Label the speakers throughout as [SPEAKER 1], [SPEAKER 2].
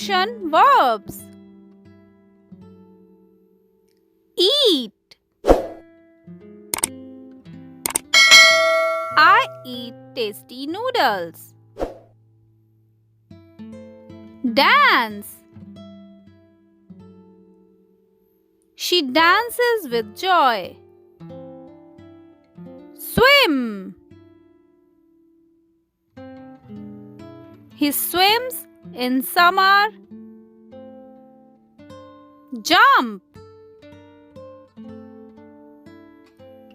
[SPEAKER 1] action verbs. Eat. I eat tasty noodles. Dance. She dances with joy. Swim. He swims in summer. Jump.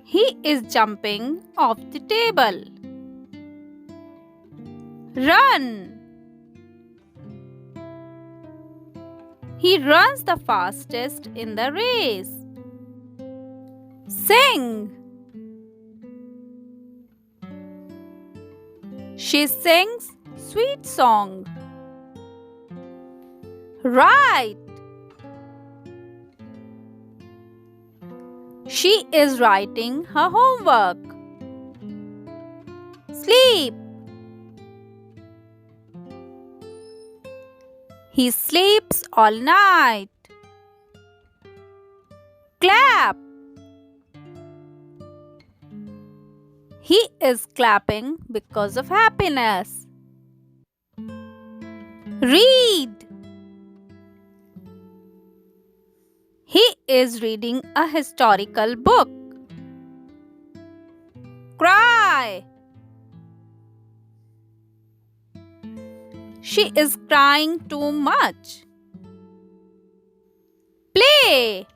[SPEAKER 1] He is jumping off the table. Run. He runs the fastest in the race. Sing. She sings sweet song. Write. She is writing her homework. Sleep. He sleeps all night. Clap. He is clapping because of happiness. Read. He is reading a historical book. Cry. She is crying too much. Play.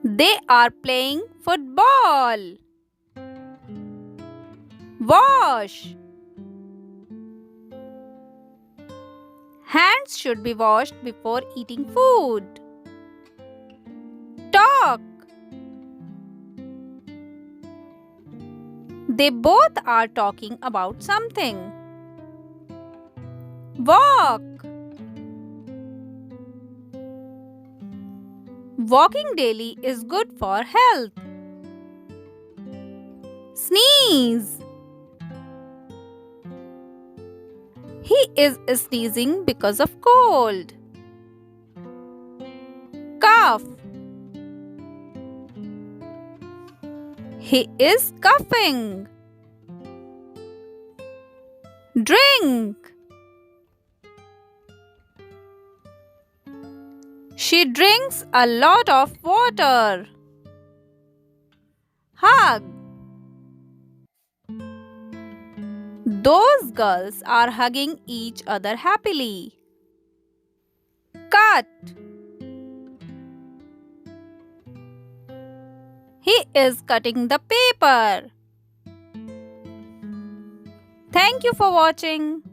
[SPEAKER 1] They are playing football. Wash. Hands should be washed before eating food. Talk. They both are talking about something. Walk. Walking daily is good for health. Sneeze. He is sneezing because of cold. Cough. He is coughing. Drink. She drinks a lot of water. Hug. Those girls are hugging each other happily. Cut. He is cutting the paper. Thank you for watching.